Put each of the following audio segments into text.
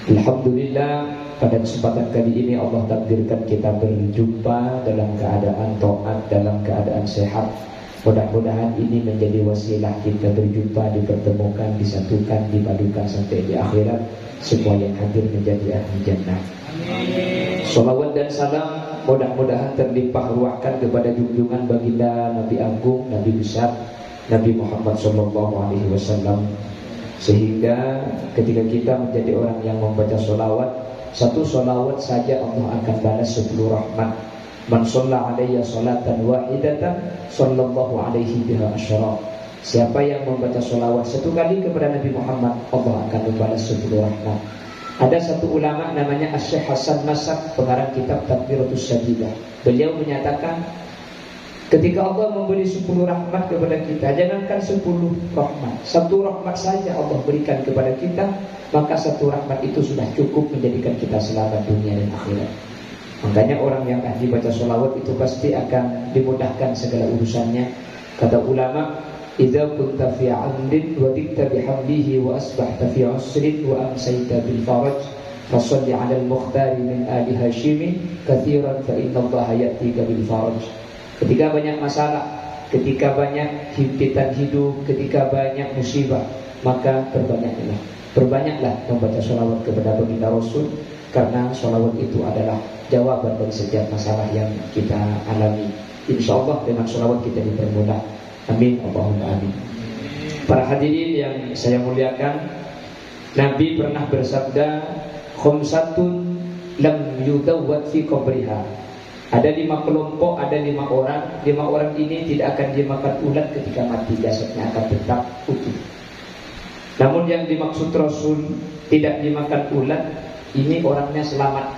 Alhamdulillah, pada kesempatan kali ini Allah takdirkan kita berjumpa dalam keadaan taat, dalam keadaan sehat. Mudah-mudahan ini menjadi wasilah kita berjumpa, dipertemukan, disatukan, dipadukan sampai di akhirat. Semua yang hadir menjadi ahli jannah. Salawat dan salam mudah-mudahan terlimpah ruahkan kepada junjungan baginda Nabi Agung, Nabi besar, Nabi Muhammad SAW. Sehingga ketika kita menjadi orang yang membaca sholawat, satu sholawat saja Allah akan balas 10 rahmat. Man shalla alayya sholatan wahidatan sallallahu alaihi biha asyara. Siapa yang membaca sholawat satu kali kepada Nabi Muhammad, Allah akan membalas 10 rahmat. Ada satu ulama namanya Asy-Syaikh Hasan Masak, pengarang kitab Tadbiratus Sadidah. Beliau menyatakan, ketika Allah memberi 10 rahmat kepada kita, jangankan 10 rahmat, satu rahmat saja Allah berikan kepada kita, maka satu rahmat itu sudah cukup menjadikan kita selamat dunia dan akhirat. Makanya orang yang ahli baca sholawat itu pasti akan dimudahkan segala urusannya. Kata ulama, idza kunta fi 'amrin wa dikta bihamdihi wa asbahta fi 'usrin wa amsayta bil faraj fasalli 'ala al-mukhtar min ali hashim katsiran fa inna allaha ya'tika bil faraj. Ketika banyak masalah, ketika banyak himpitan hidup, ketika banyak musibah, maka perbanyaklah membaca sholawat kepada baginda Rasul, karena sholawat itu adalah jawaban dari setiap masalah yang kita alami. Insya Allah dengan sholawat kita dipermudah. Amin, Allahumma amin. Para hadirin yang saya muliakan, Nabi pernah bersabda, khamsatun lam yudawwad fi qabriha. Ada 5 kelompok, ada 5 orang. 5 orang ini tidak akan dimakan ulat ketika mati, jasadnya akan tetap utuh. Namun yang dimaksud Rasul tidak dimakan ulat, ini orangnya selamat.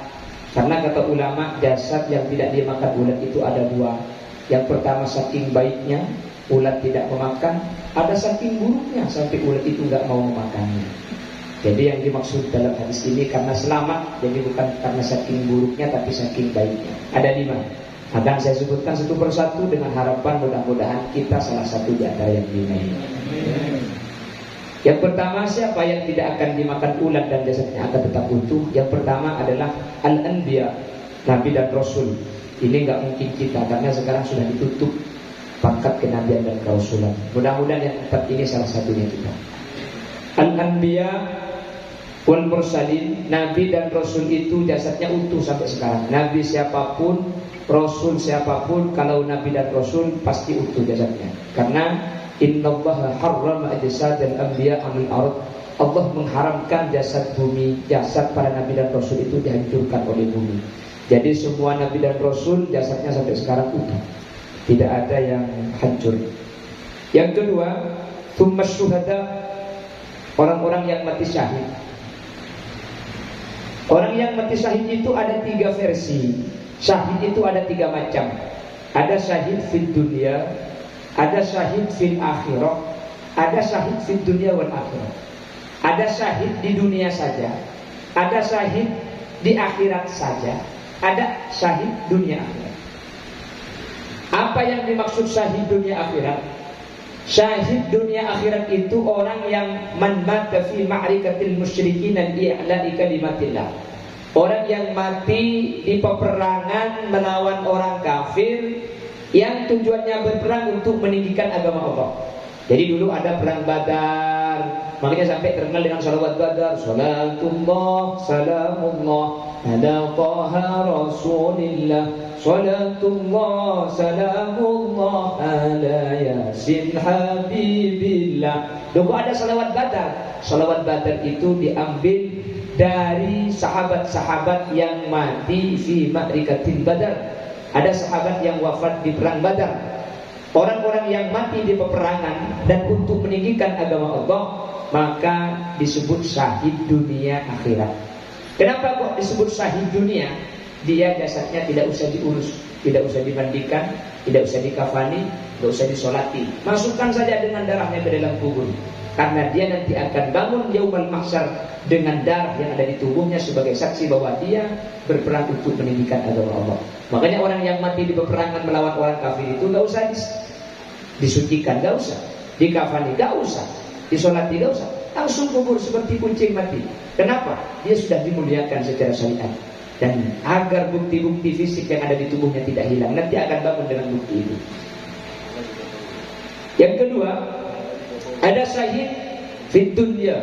Karena kata ulama, jasad yang tidak dimakan ulat itu ada 2. Yang pertama saking baiknya, ulat tidak memakan. Ada saking buruknya, sampai ulat itu nggak mau memakannya. Jadi yang dimaksud dalam hadis ini karena selamat, jadi bukan karena saking buruknya, tapi saking baiknya. Ada 5. Akan saya sebutkan satu persatu dengan harapan mudah-mudahan kita salah satu di antara yang 5 ini. Yang pertama, siapa yang tidak akan dimakan ulat dan jasadnya akan tetap utuh? Yang pertama adalah al-anbiya, Nabi dan Rasul. Ini nggak mungkin kita, karena sekarang sudah ditutup pangkat kenabian dan kerasulan. Mudah-mudahan yang 4 ini salah satunya kita. Al-anbiya wal mursalin, Nabi dan Rasul itu jasadnya utuh sampai sekarang. Nabi siapapun, Rasul siapapun, kalau Nabi dan Rasul pasti utuh jasadnya. Karena innallaha harrama ajsadal anbiya 'alal ard. Allah mengharamkan jasad bumi, jasad para Nabi dan Rasul itu dihancurkan oleh bumi. Jadi semua Nabi dan Rasul jasadnya sampai sekarang utuh, tidak ada yang hancur. Yang kedua, tsummas syuhada, orang-orang yang mati syahid. Orang yang mati syahid itu ada 3 versi. Syahid itu ada 3 macam. Ada syahid fid dunya, ada syahid fil akhirah, ada syahid fid dunya wal akhirah. Ada syahid di dunia saja, ada syahid di akhirat saja, ada syahid dunia akhirat. Apa yang dimaksud syahid dunia akhirat? Syahid dunia akhirat itu orang yang man mata fi ma'rikatil musyrikin li'la'i kalimatillah. Orang yang mati di peperangan melawan orang kafir yang tujuannya berperang untuk meninggikan agama Allah. Jadi dulu ada perang Badar, makanya sampai terkenal dengan salawat Badar. Salatullah salamullah ala taha rasulillah, salatullah salamullah ala yasin habibillah. Dulu ada salawat Badar. Salawat Badar itu diambil dari sahabat-sahabat yang mati fi ma'rikatil Badar. Ada sahabat yang wafat di perang Badar. Orang-orang yang mati di peperangan dan untuk meninggikan agama Allah, maka disebut syahid dunia akhirat. Kenapa kok disebut syahid dunia? Dia jasadnya tidak usah diurus, tidak usah dimandikan, tidak usah dikafani, tidak usah disolati. Masukkan saja dengan darahnya ke dalam kubur. Karena dia nanti akan bangun yaumul mahsyar dengan darah yang ada di tubuhnya sebagai saksi bahwa dia berperang untuk meninggikan agama Allah. Makanya orang yang mati di peperangan melawan orang kafir itu gak usah disucikan, gak usah dikafani, gak usah disolati, gak usah. langsung kubur seperti kucing mati. Kenapa? Dia sudah dimuliakan secara syariat. Dan agar bukti-bukti fisik yang ada di tubuhnya tidak hilang, nanti akan bangun dengan bukti itu. Yang kedua, ada syahid fid dunya.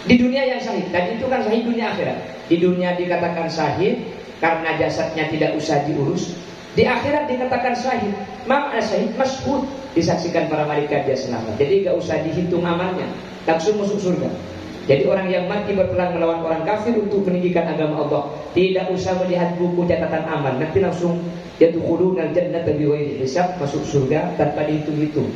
Di dunia yang syahid, tadi itu kan syahid dunia akhirat. Di dunia dikatakan syahid karena jasadnya tidak usah diurus. Di akhirat dikatakan syahid. Makna syahid masyhud, disaksikan para malaikat dia selamat. Jadi gak usah dihitung amalnya, langsung masuk surga. Jadi orang yang mati berperang melawan orang kafir untuk pendidikan agama Allah, tidak usah melihat buku catatan amal, nanti langsung yadkhulunal jannata bighairi hisab, masuk surga tanpa dihitung-hitung.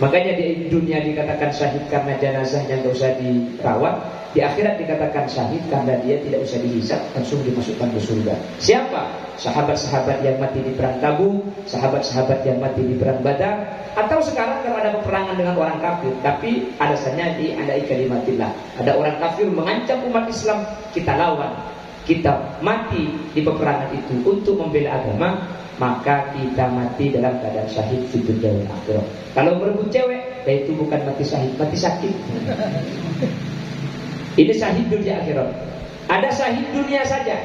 Makanya di dunia dikatakan syahid karena jenazahnya gak usah dirawat. Di akhirat dikatakan syahid karena dia tidak usah dihisab, langsung dimasukkan ke surga. Siapa? Sahabat-sahabat yang mati di perang Tabuk, sahabat-sahabat yang mati di perang Badar, atau sekarang kalau ada peperangan dengan orang kafir, tapi alasannya diadai kalimatillah. Ada orang kafir mengancam umat Islam, kita lawan, kita mati di peperangan itu untuk membela agama, maka kita mati dalam keadaan syahid di dunia dan akhirat. Kalau merebut cewek, itu bukan mati syahid, mati sakit. Ini syahid dunia akhirat. Ada syahid dunia saja,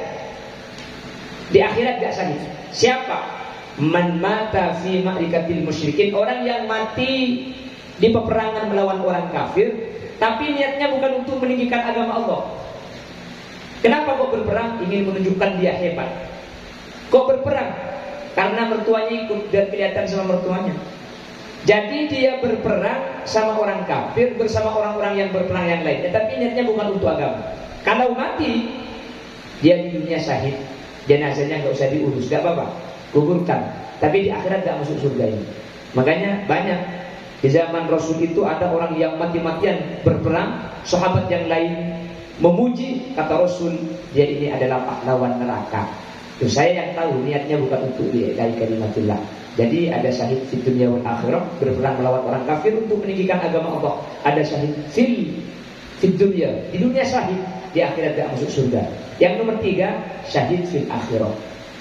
di akhirat gak syahid. Siapa? Man mata fi ma'rikatil musyrikin, orang yang mati di peperangan melawan orang kafir, tapi niatnya bukan untuk meninggikan agama Allah. Kenapa kok berperang? Ingin menunjukkan dia hebat. Kok berperang? Karena mertuanya ikut dan kelihatan sama mertuanya. Jadi dia berperang sama orang kafir bersama orang-orang yang berperang yang lainnya, tapi niatnya bukan untuk agama. Kalau mati, dia di dunia syahid, jenazahnya gak usah diurus, gak apa-apa, kuburkan. Tapi di akhirat gak masuk surga ini. Makanya banyak di zaman Rasul itu ada orang yang mati-matian berperang, sahabat yang lain memuji, kata Rasul, dia ini adalah pahlawan neraka. Itu saya yang tahu niatnya bukan untuk diilahi kalimatillah. Jadi ada syahid di dunia wal akhirah, berperang melawan orang kafir untuk meninggikan agama Allah. Ada syahid fil dunia, di dunia syahid, di akhirat tidak masuk surga. Yang nomor 3, syahid fil akhirah.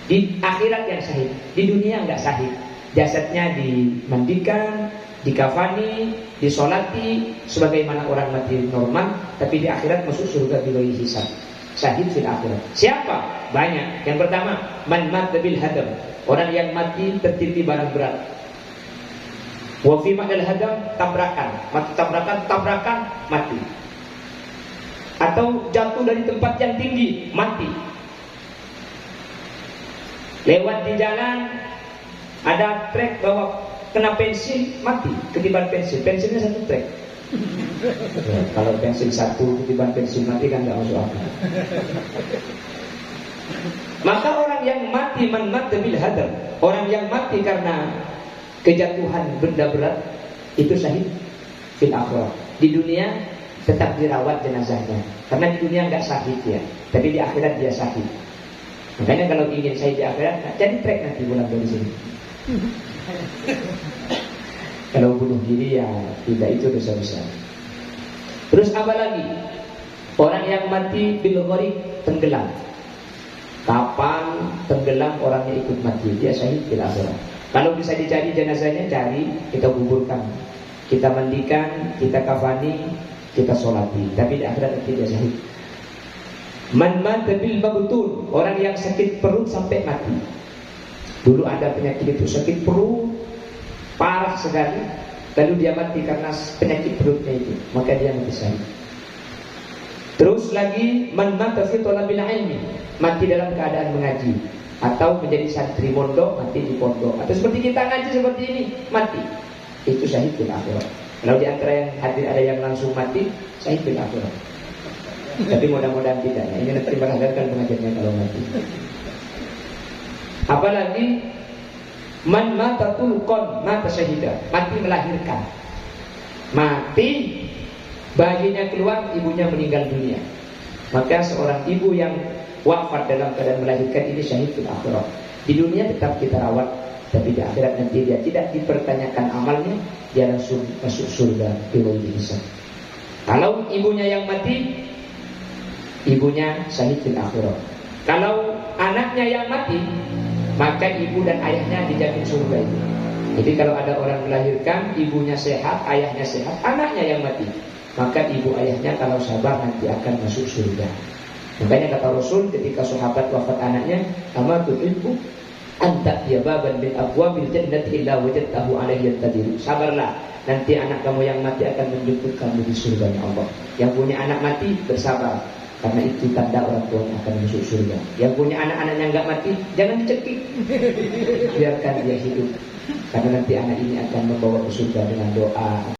Di akhirat yang syahid, di dunia enggak syahid. Jasadnya dimandikan, dikafani, disolati sebagaimana orang mati normal, tapi di akhirat masuk surga bighairi hisab. Syahid fil akhirat. Siapa? Banyak. Yang pertama, man mata bil hadam, orang yang mati tertimpa barang berat. Wa fi ma'al hadam, tabrakan. Mati tabrakan, mati. Atau jatuh dari tempat yang tinggi, mati. Lewat di jalan, ada trek bawa kena pensil, mati. Ketiban pensil, pensilnya satu trek. Ya, kalau pensil satu ketiban pensil mati kan gak masuk akal. Maka orang yang mati man mata bil hadam, orang yang mati karena kejatuhan benda berat, itu syahid fil akhirah. Di dunia tetap dirawat jenazahnya, karena di dunia enggak syahid ya, tapi di akhirat dia syahid. Makanya kalau ingin syahid di akhirat, jadi trek nanti pulang dari sini. Kalau bunuh diri ya tidak, itu dosa besar. Terus apa lagi? Orang yang mati bil gharik, tenggelam. Kapan tenggelam orangnya ikut mati, dia syahid fil akhirah. Kalau bisa dicari jenazahnya, cari, kita kuburkan, kita mandikan, kita kafani, kita solati. Tapi di akhirat nanti dia syahid. Man mata bil mabtun, orang yang sakit perut sampai mati. Dulu ada penyakit itu, sakit perut parah sekali, lalu dia mati karena penyakit perutnya itu, maka dia mati syahid. Terus lagi, man mata fi thalabil ilmi, mati dalam keadaan mengaji, atau menjadi santri pondok, mati di pondok, atau seperti kita ngaji seperti ini, mati. Itu syahid fil akhirah. Kalau di antara yang hadir ada yang langsung mati, syahid fil akhirah. Tapi mudah-mudahan tidak. Ini nanti beranggarkan pengajiannya kalau mati. Apalagi man mata tulqon, mata syahidah, mati melahirkan. Mati, bayinya keluar, ibunya meninggal dunia. Maka seorang ibu yang wafat dalam keadaan melahirkan ini syahid fil akhirah. Di dunia tetap kita rawat, tapi di akhirat nanti dia tidak dipertanyakan amalnya, dia langsung masuk surga bighairi hisab. Kalau ibunya yang mati, ibunya syahid fil akhirah. Kalau anaknya yang mati, maka ibu dan ayahnya dijamin surga itu. Jadi kalau ada orang melahirkan, ibunya sehat, ayahnya sehat, anaknya yang mati, maka ibu ayahnya kalau sabar nanti akan masuk surga. Makanya kata Rasul ketika sahabat wafat anaknya, "Ama tuhibbu anta ya baban min abwabil jannati illa wajadtahu alaihi yattadir." Sabarlah, nanti anak kamu yang mati akan menjemput kamu di surganya Allah. Yang punya anak mati bersabar, karena itu tanda orang tuanya akan masuk surga. Yang punya anak-anaknya enggak mati, jangan dicekik, biarkan dia hidup, karena nanti anak ini akan membawa ke surga dengan doa.